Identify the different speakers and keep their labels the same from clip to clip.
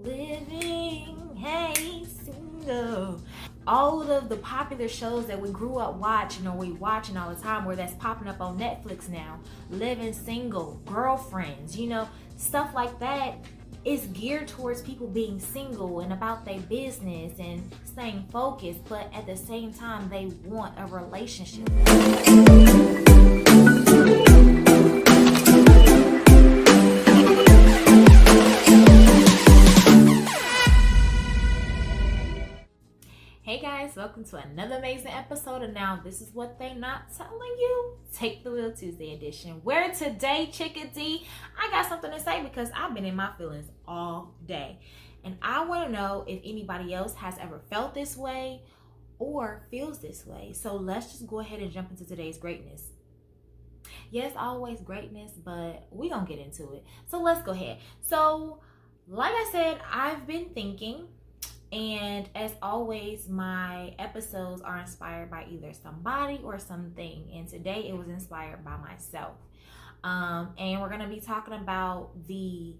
Speaker 1: living, hey, single. All of the popular shows that we grew up watching or we watching all the time, where that's popping up on Netflix now, living single, girlfriends, stuff like that is geared towards people being single and about their business and staying focused, but at the same time, they want a relationship. Hey guys, welcome to another amazing episode of Now This Is What They Not Telling You. Take the Wheel Tuesday edition. Where today, Chickadee, I got something to say because I've been in my feelings all day. And I want to know if anybody else has ever felt this way or feels this way. So let's just go ahead and jump into today's greatness. Yes, always greatness, but we're going to get into it. So let's go ahead. So like I said, I've been thinking, and as always, my episodes are inspired by either somebody or something. And today it was inspired by myself. And we're going to be talking about the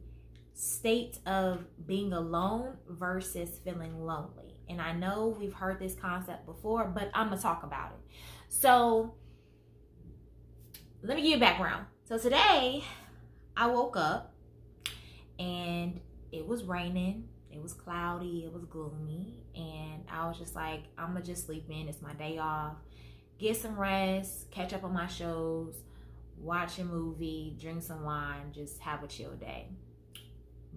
Speaker 1: state of being alone versus feeling lonely. And I know we've heard this concept before, but I'm going to talk about it. So let me give you a background. So today I woke up and it was raining. It was cloudy, it was gloomy, and I was just like, I'm gonna just sleep in. It's my day off, get some rest, catch up on my shows, watch a movie, drink some wine, just have a chill day.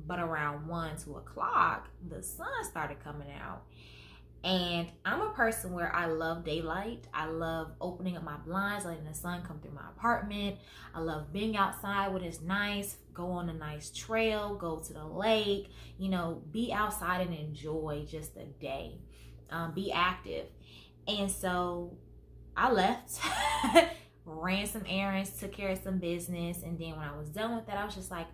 Speaker 1: But around 1, 2 o'clock, the sun started coming out. And I'm a person where I love daylight. I love opening up my blinds, letting the sun come through my apartment. I love being outside when it's nice, go on a nice trail, go to the lake, be outside and enjoy just the day, be active. And so I left, ran some errands, took care of some business. And then when I was done with that, I was just like,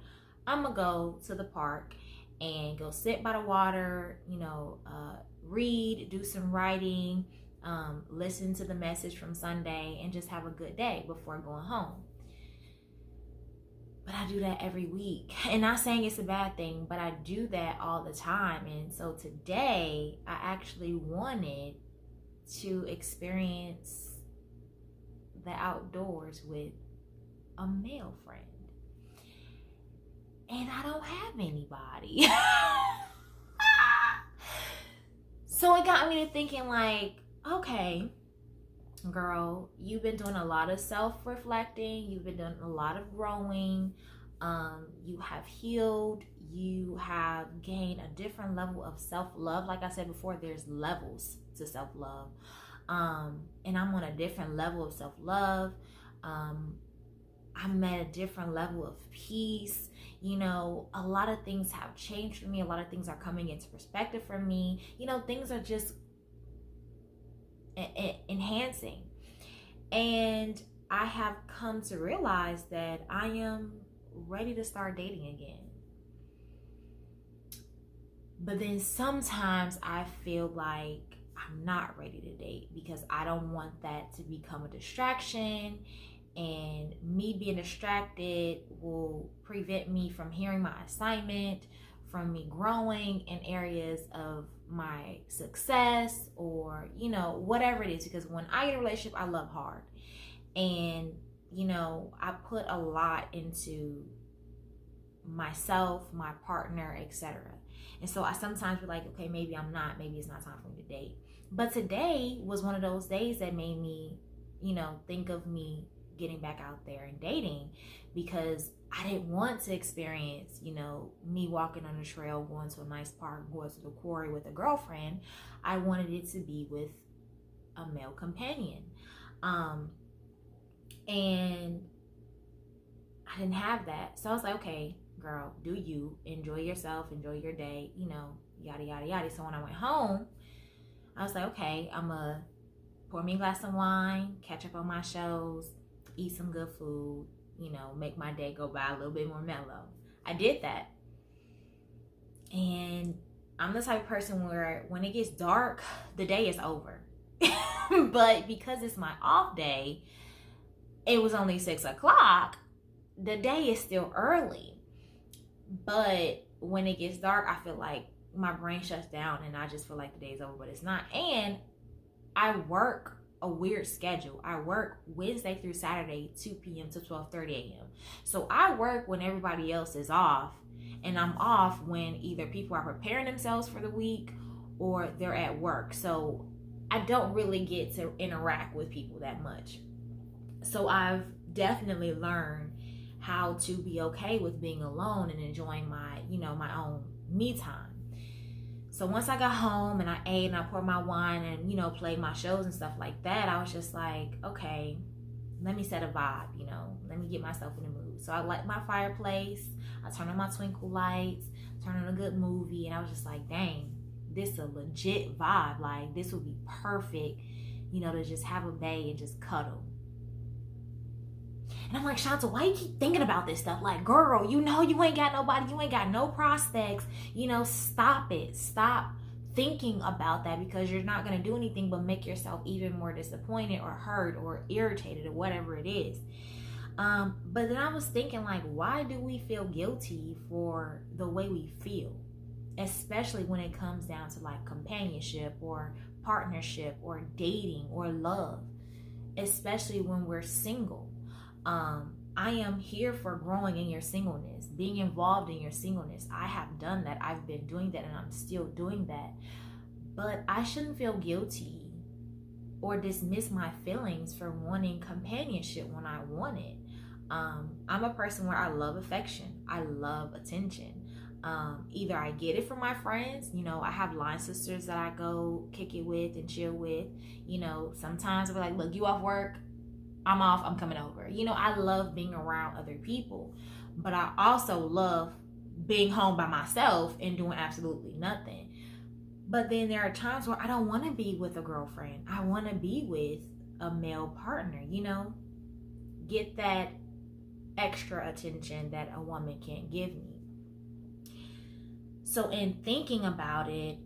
Speaker 1: I'm gonna go to the park and go sit by the water, read, do some writing, listen to the message from Sunday, and just have a good day before going home. But I do that every week. And not saying it's a bad thing, but I do that all the time. And so today, I actually wanted to experience the outdoors with a male friend. And I don't have anybody. So it got me to thinking like, okay, girl, you've been doing a lot of self-reflecting. You've been doing a lot of growing. You have healed. You have gained a different level of self-love. Like I said before, there's levels to self-love. And I'm on a different level of self-love. I'm at a different level of peace. A lot of things have changed for me. A lot of things are coming into perspective for me. Things are just enhancing. And I have come to realize that I am ready to start dating again. But then sometimes I feel like I'm not ready to date because I don't want that to become a distraction. And me being distracted will prevent me from hearing my assignment, from me growing in areas of my success or, whatever it is. Because when I get in a relationship, I love hard. And, I put a lot into myself, my partner, etc. And so I sometimes be like, okay, maybe it's not time for me to date. But today was one of those days that made me, think of me getting back out there and dating, because I didn't want to experience, me walking on the trail, going to a nice park, going to the quarry with a girlfriend. I wanted it to be with a male companion. And I didn't have that. So I was like, okay, girl, do you enjoy yourself, enjoy your day, yada, yada, yada. So when I went home, I was like, okay, I'm going to pour me a glass of wine, catch up on my shows, eat some good food, make my day go by a little bit more mellow. I did that. And I'm the type of person where when it gets dark, the day is over. But because it's my off day, it was only 6 o'clock, the day is still early. But when it gets dark, I feel like my brain shuts down and I just feel like the day's over, but it's not. And I work a weird schedule. I work Wednesday through Saturday, 2 p.m. to 12:30 a.m. So I work when everybody else is off, and I'm off when either people are preparing themselves for the week or they're at work. So I don't really get to interact with people that much. So I've definitely learned how to be okay with being alone and enjoying my, my own me time. So once I got home and I ate and I poured my wine and, played my shows and stuff like that, I was just like, okay, let me set a vibe, let me get myself in the mood. So I light my fireplace, I turned on my twinkle lights, turned on a good movie, and I was just like, dang, this is a legit vibe. Like, this would be perfect, to just have a bae and just cuddle. And I'm like, Shanta, why you keep thinking about this stuff? Like, girl, you ain't got nobody, you ain't got no prospects, stop it. Stop thinking about that, because you're not going to do anything but make yourself even more disappointed or hurt or irritated or whatever it is. But then I was thinking, like, why do we feel guilty for the way we feel? Especially when it comes down to like companionship or partnership or dating or love, especially when we're single. I am here for growing in your singleness, being involved in your singleness. I have done that. I've been doing that and I'm still doing that. But I shouldn't feel guilty or dismiss my feelings for wanting companionship when I want it. I'm a person where I love affection. I love attention. Either I get it from my friends, I have line sisters that I go kick it with and chill with. Sometimes I'll be like, look, you off work? I'm off, I'm coming over. I love being around other people, but I also love being home by myself and doing absolutely nothing. But then there are times where I don't want to be with a girlfriend. I want to be with a male partner, get that extra attention that a woman can't give me. So in thinking about it,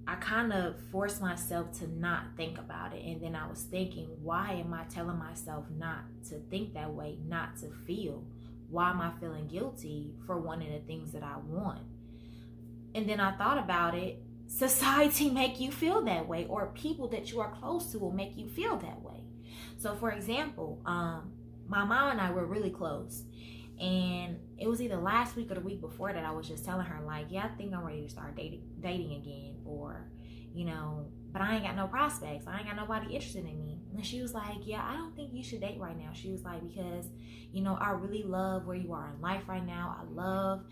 Speaker 1: I kind of forced myself to not think about it. And then I was thinking, why am I telling myself not to think that way, not to feel? Why am I feeling guilty for wanting the things that I want? And then I thought about it. Society make you feel that way, or people that you are close to will make you feel that way. So for example, my mom and I were really close. And it was either last week or the week before that I was just telling her, like, yeah, I think I'm ready to start dating again, or, but I ain't got no prospects. I ain't got nobody interested in me. And she was like, yeah, I don't think you should date right now. She was like, because, I really love where you are in life right now. I love,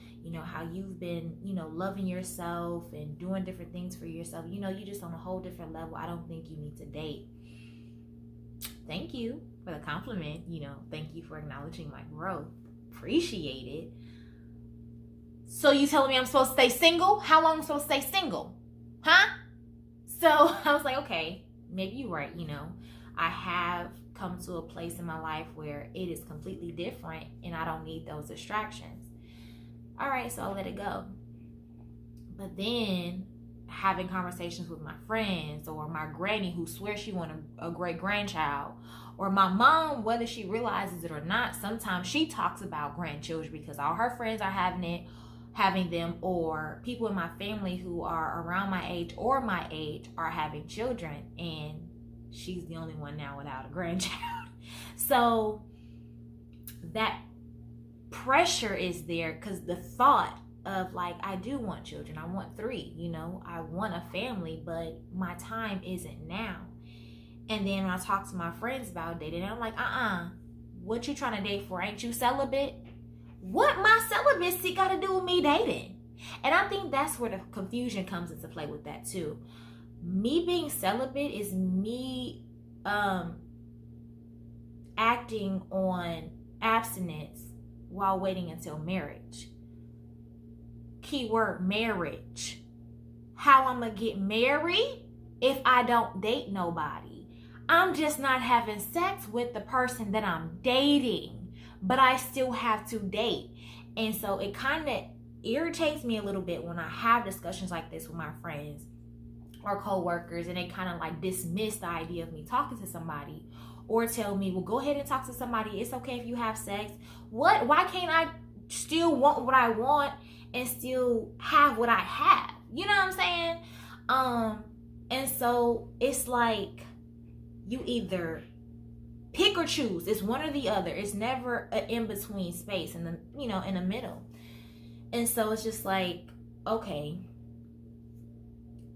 Speaker 1: how you've been, loving yourself and doing different things for yourself. You're just on a whole different level. I don't think you need to date. Thank you for the compliment. Thank you for acknowledging my growth. Appreciate it. So you telling me I'm supposed to stay single? How long am I supposed to stay single? Huh? So I was like, okay, maybe you're right. I have come to a place in my life where it is completely different and I don't need those distractions. All right, so I let it go. But then having conversations with my friends, or my granny who swears she wants a great grandchild, or my mom, whether she realizes it or not, sometimes she talks about grandchildren because all her friends are having them, or people in my family who are around my age or my age are having children, and she's the only one now without a grandchild. So that pressure is there, because the thought of like, I do want children, I want 3, I want a family, but my time isn't now. And then when I talk to my friends about dating, I'm like, what you trying to date for? Ain't you celibate? What my celibacy got to do with me dating? And I think that's where the confusion comes into play with that too. Me being celibate is me acting on abstinence while waiting until marriage. Keyword marriage. How I'm going to get married if I don't date nobody? I'm just not having sex with the person that I'm dating, but I still have to date. And so it kind of irritates me a little bit when I have discussions like this with my friends or co-workers, and they kind of like dismiss the idea of me talking to somebody, or tell me, well, go ahead and talk to somebody. It's okay if you have sex. What? Why can't I still want what I want and still have what I have. You know what I'm saying? And so it's like you either pick or choose. It's one or the other. It's never an in-between space in the, in the middle. And so it's just like, okay,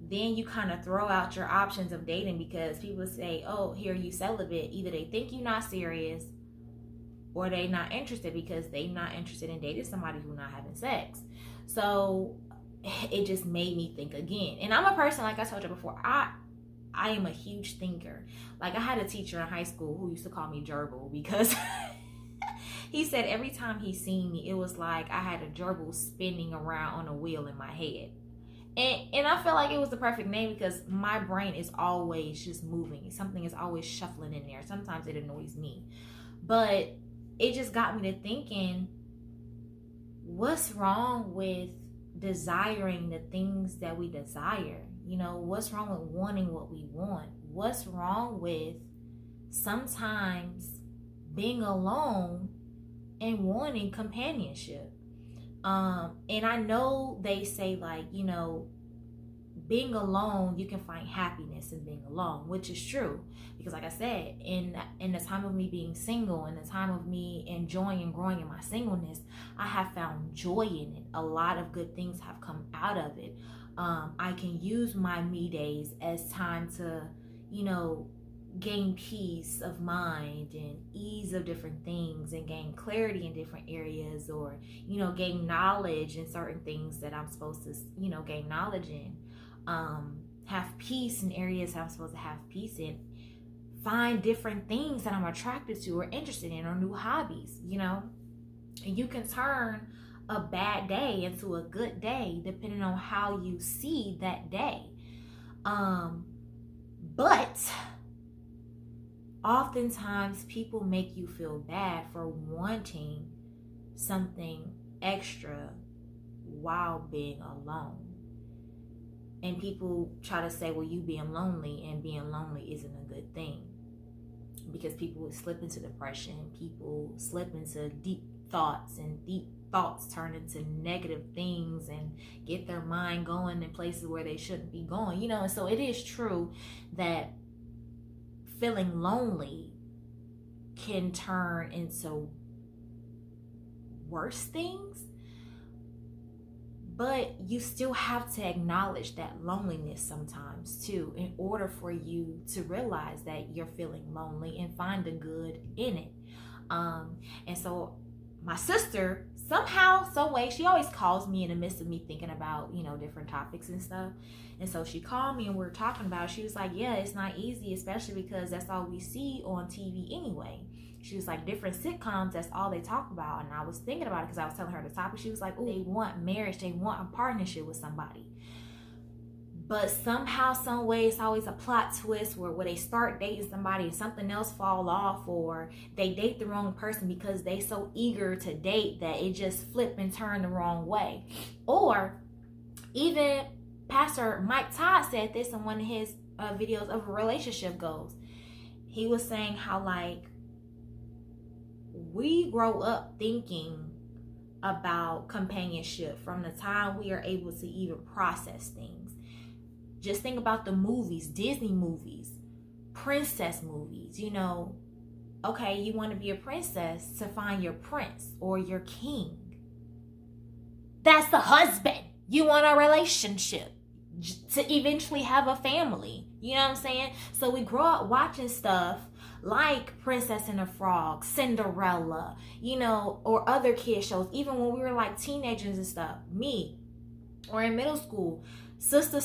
Speaker 1: then you kind of throw out your options of dating, because people say, oh, here, you celibate. Either they think you're not serious, or they not interested because they not interested in dating somebody who's not having sex. So it just made me think again. And I'm a person, like I told you before, I am a huge thinker. Like, I had a teacher in high school who used to call me gerbil, because he said every time he seen me, it was like I had a gerbil spinning around on a wheel in my head. And I feel like it was the perfect name, because my brain is always just moving. Something is always shuffling in there. Sometimes it annoys me. But it just got me to thinking, what's wrong with desiring the things that we desire? What's wrong with wanting what we want? What's wrong with sometimes being alone and wanting companionship? And I know they say, like, being alone, you can find happiness in being alone, which is true. Because like I said, in the time of me being single, in the time of me enjoying and growing in my singleness, I have found joy in it. A lot of good things have come out of it. I can use my me days as time to, gain peace of mind and ease of different things, and gain clarity in different areas, or gain knowledge in certain things that I'm supposed to gain knowledge in, have peace in areas that I'm supposed to have peace in, find different things that I'm attracted to or interested in, or new hobbies. And you can turn a bad day into a good day depending on how you see that day. But oftentimes people make you feel bad for wanting something extra while being alone. And people try to say, well, you being lonely, and being lonely isn't a good thing, because people would slip into depression. People slip into deep thoughts, and deep thoughts turn into negative things and get their mind going in places where they shouldn't be going. And so it is true that feeling lonely can turn into worse things, but you still have to acknowledge that loneliness sometimes too, in order for you to realize that you're feeling lonely and find the good in it. And so my sister, somehow, some way, she always calls me in the midst of me thinking about, different topics and stuff. And so she called me and we were talking about it. She was like, yeah, it's not easy, especially because that's all we see on TV anyway. She was like, different sitcoms, that's all they talk about. And I was thinking about it because I was telling her the topic. She was like, oh, they want marriage, they want a partnership with somebody. But somehow, some way, it's always a plot twist where they start dating somebody and something else fall off, or they date the wrong person because they so eager to date that it just flip and turn the wrong way. Or even Pastor Mike Todd said this in one of his videos of relationship goals. He was saying how, like, we grow up thinking about companionship from the time we are able to even process things. Just think about the movies, Disney movies, princess movies. Okay, you want to be a princess to find your prince or your king. That's the husband. You want a relationship to eventually have a family. You know what I'm saying? So we grow up watching stuff like Princess and the Frog, Cinderella, or other kid shows. Even when we were like teenagers and stuff, me, or in middle school, Sister,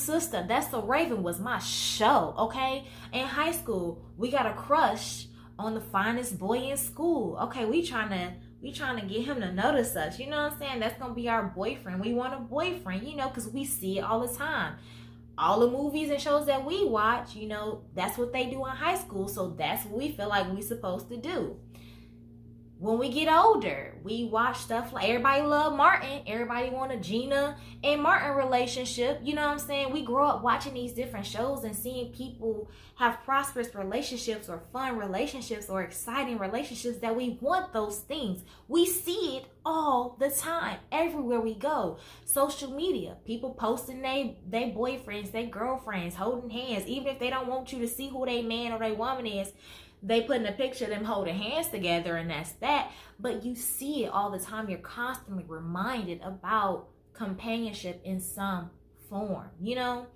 Speaker 1: That's So Raven was my show, okay? In high school, we got a crush on the finest boy in school. Okay, we trying to get him to notice us. You know what I'm saying? That's going to be our boyfriend. We want a boyfriend, because we see it all the time. All the movies and shows that we watch, that's what they do in high school. So that's what we feel like we're supposed to do. when we get older, we watch stuff like everybody love Martin. Everybody want a Gina and Martin relationship. You know what I'm saying? We grow up watching these different shows and seeing people have prosperous relationships or fun relationships or exciting relationships that we want those things. We see it all the time, everywhere we go. Social media, people posting they boyfriends, they girlfriends, holding hands, even if they don't want you to see who they man or they woman is. They put in a picture of them holding hands together and that's that. But you see it all the time. You're constantly reminded about companionship in some form, you know?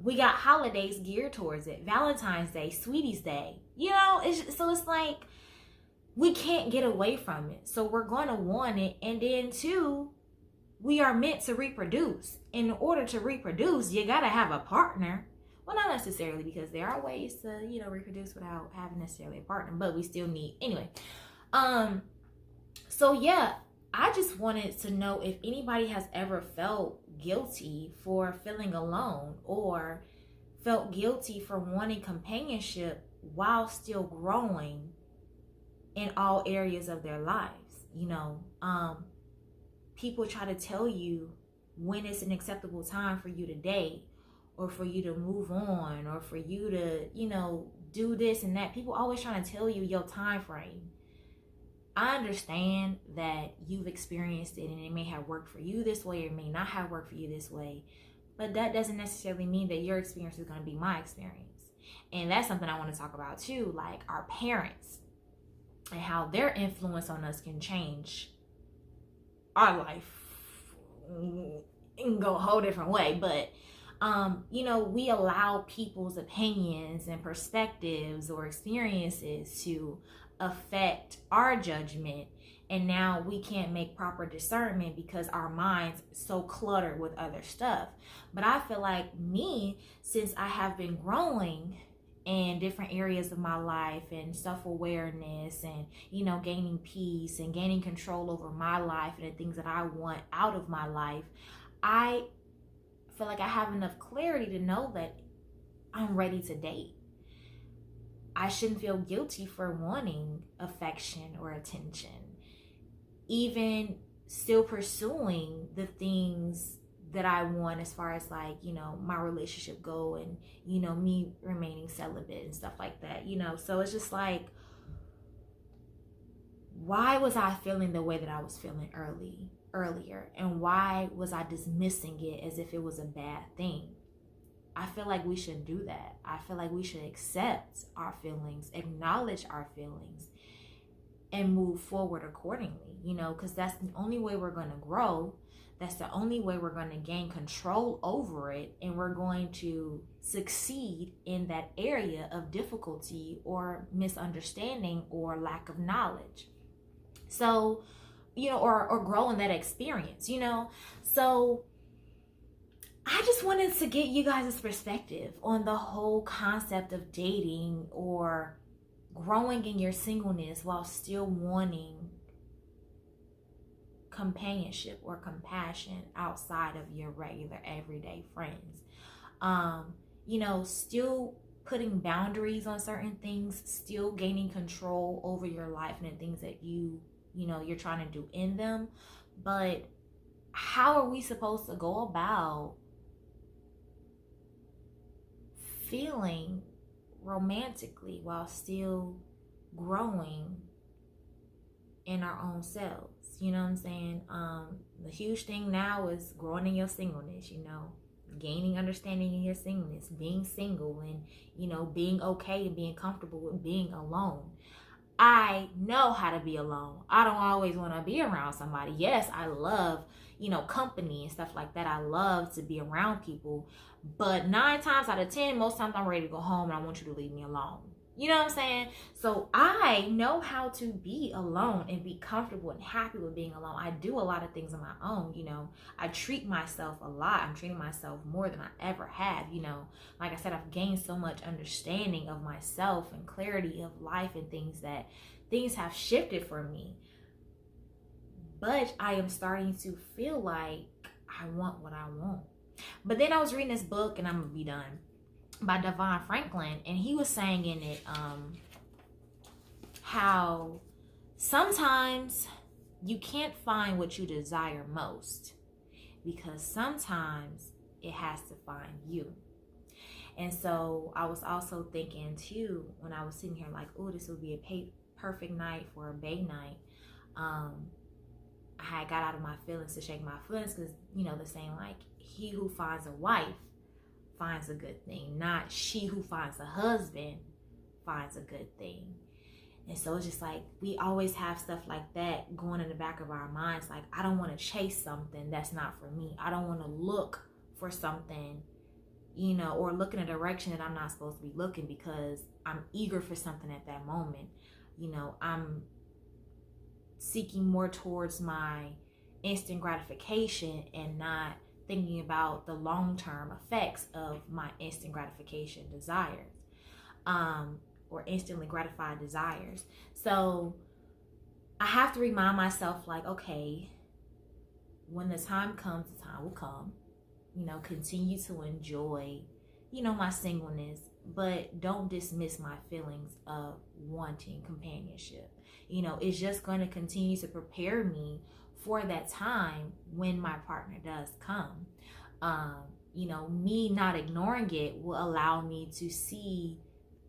Speaker 1: We got holidays geared towards it. Valentine's Day, Sweetie's Day. You know, it's like we can't get away from it. So we're going to want it. And then too, we are meant to reproduce. In order to reproduce, you got to have a partner. Well, not necessarily, because there are ways to, you know, reproduce without having necessarily a partner, but we still need, anyway. So yeah, I just wanted to know if anybody has ever felt guilty for feeling alone or felt guilty for wanting companionship while still growing in all areas of their lives. You know, people try to tell you when it's an acceptable time for you to date, or for you to move on, or for you to, you know, do this and that. People always trying to tell you your time frame. I understand that you've experienced it and it may have worked for you this way or it may not have worked for you this way, but that doesn't necessarily mean that your experience is going to be my experience. And that's something I want to talk about too, like our parents and how their influence on us can change our life and go a whole different way. But you know, we allow people's opinions and perspectives or experiences to affect our judgment, and now we can't make proper discernment because our minds so cluttered with other stuff. But I feel like me, since I have been growing in different areas of my life and self-awareness and, you know, gaining peace and gaining control over my life and the things that I want out of my life, I feel like I have enough clarity to know that I'm ready to date. I shouldn't feel guilty for wanting affection or attention, even still pursuing the things that I want as far as, like, you know, my relationship go and, you know, me remaining celibate and stuff like that, you know. So it's just like, why was I feeling the way that I was feeling earlier, and why was I dismissing it as if it was a bad thing? I feel like we shouldn't do that. I feel like we should accept our feelings, acknowledge our feelings, and move forward accordingly, you know, because that's the only way we're going to grow. That's the only way we're going to gain control over it, and we're going to succeed in that area of difficulty or misunderstanding or lack of knowledge. So, you know, or grow in that experience, you know. So I just wanted to get you guys' perspective on the whole concept of dating or growing in your singleness while still wanting companionship or compassion outside of your regular everyday friends. You know, still putting boundaries on certain things, still gaining control over your life and the things that you know, you're trying to do in them. But how are we supposed to go about feeling romantically while still growing in our own selves? You know what I'm saying? The huge thing now is growing in your singleness, you know, gaining understanding in your singleness, being single, and, you know, being okay and being comfortable with being alone. I know how to be alone. I don't always want to be around somebody. Yes, I love, you know, company and stuff like that. I love to be around people. But 9 times out of 10, most times I'm ready to go home and I want you to leave me alone. You know what I'm saying? So I know how to be alone and be comfortable and happy with being alone. I do a lot of things on my own, you know. I treat myself a lot. I'm treating myself more than I ever have, you know. Like I said, I've gained so much understanding of myself and clarity of life and things have shifted for me. But I am starting to feel like I want what I want. But then I was reading this book, and I'm going to be done, by Devon Franklin, and he was saying in it how sometimes you can't find what you desire most, because sometimes it has to find you. And so I was also thinking too, when I was sitting here like, oh, this would be a perfect night for a bae night. I had got out of my feelings to shake my feelings, because, you know, the saying like, he who finds a wife finds a good thing, not she who finds a husband finds a good thing. And so it's just like, we always have stuff like that going in the back of our minds. Like, I don't want to chase something that's not for me. I don't want to look for something, you know, or look in a direction that I'm not supposed to be looking, because I'm eager for something at that moment. You know, I'm seeking more towards my instant gratification and not thinking about the long-term effects of my instant gratification desires, or instantly gratified desires. So I have to remind myself, like, okay, when the time comes, the time will come. You know, continue to enjoy, you know, my singleness, but don't dismiss my feelings of wanting companionship. You know, it's just going to continue to prepare me for that time when my partner does come. You know, me not ignoring it will allow me to see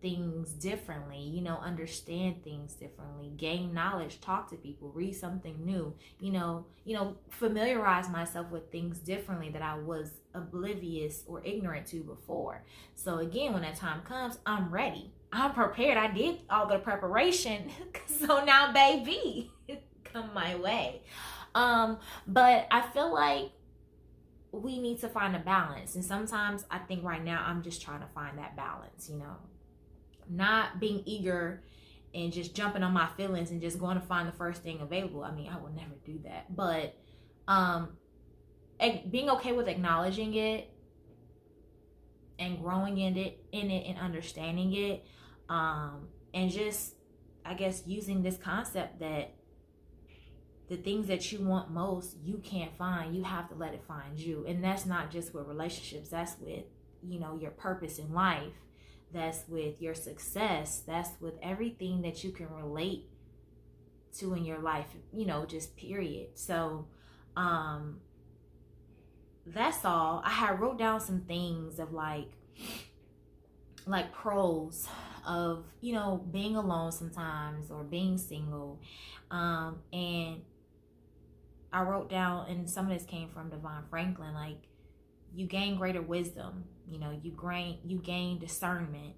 Speaker 1: things differently, you know, understand things differently, gain knowledge, talk to people, read something new, you know, familiarize myself with things differently that I was oblivious or ignorant to before. So again, when that time comes, I'm ready. I'm prepared. I did all the preparation. So now, baby, come my way. But I feel like we need to find a balance. And sometimes I think right now I'm just trying to find that balance, you know, not being eager and just jumping on my feelings and just going to find the first thing available. I mean, I will never do that. But being okay with acknowledging it and growing in it and understanding it, and just, I guess, using this concept that the things that you want most, you can't find. You have to let it find you. And that's not just with relationships. That's with, you know, your purpose in life. That's with your success. That's with everything that you can relate to in your life, you know, just period. So, that's all. I had wrote down some things of like pros of, you know, being alone sometimes or being single. And I wrote down, and some of this came from Devon Franklin, like, you gain greater wisdom, you know, you gain discernment,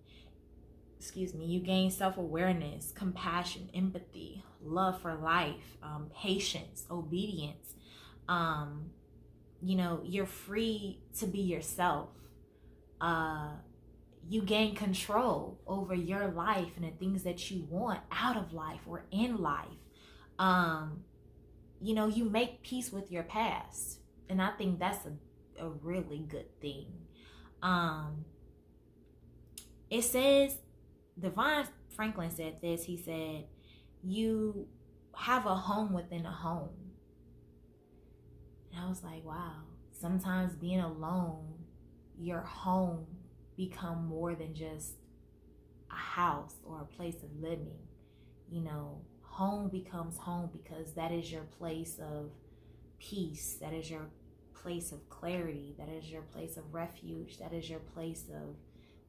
Speaker 1: you gain self-awareness, compassion, empathy, love for life, patience, obedience. You know, you're free to be yourself. You gain control over your life and the things that you want out of life or in life. You know, you make peace with your past. And I think that's a really good thing. It says, Devon Franklin said this, he said, you have a home within a home. And I was like, wow, sometimes being alone, your home become more than just a house or a place of living. You know, home becomes home because that is your place of peace. That is your place of clarity. That is your place of refuge. That is your place of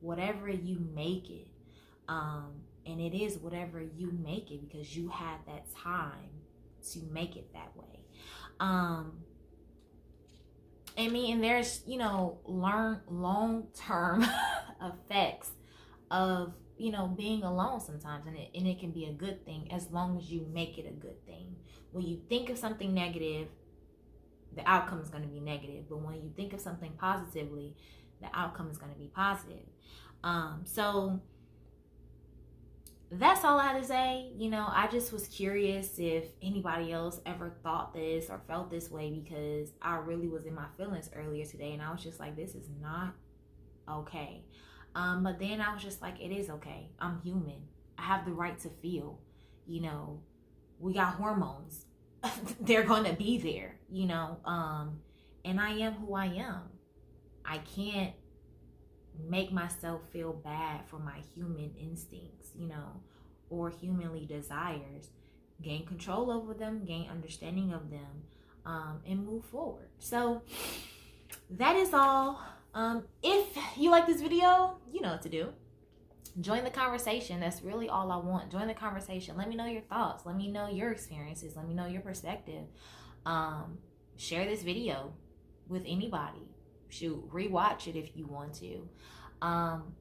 Speaker 1: whatever you make it. And it is whatever you make it because you had that time to make it that way. I mean, and there's, you know, long-term effects of, you know, being alone sometimes, and it can be a good thing as long as you make it a good thing. When you think of something negative, the outcome is going to be negative, but when you think of something positively, the outcome is going to be positive. So that's all I had to say. You know, I just was curious if anybody else ever thought this or felt this way, because I really was in my feelings earlier today, and I was just like, this is not okay. But then I was just like, it is okay. I'm human. I have the right to feel. You know, we got hormones. They're going to be there, you know. And I am who I am. I can't make myself feel bad for my human instincts, you know, or humanly desires, gain control over them, gain understanding of them, and move forward. So that is all. If you like this video, you know what to do. Join the conversation. That's really all I want. Join the conversation. Let me know your thoughts. Let me know your experiences. Let me know your perspective. Share this video with anybody. Shoot, rewatch it if you want to.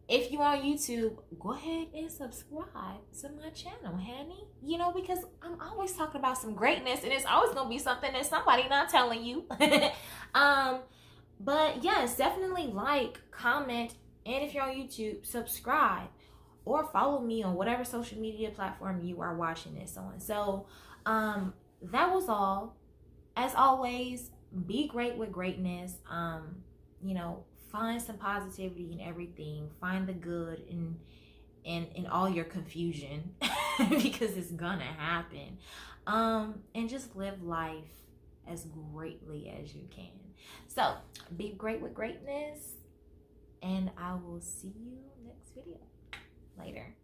Speaker 1: If you're on YouTube, go ahead and subscribe to my channel, honey. You know, because I'm always talking about some greatness, and it's always gonna be something that somebody not telling you. But yes, definitely like, comment, and if you're on YouTube, subscribe or follow me on whatever social media platform you are watching this on. So that was all. As always, be great with greatness. You know, find some positivity in everything. Find the good in all your confusion because it's gonna happen. And just live life as greatly as you can. So be great with greatness, and I will see you next video. Later.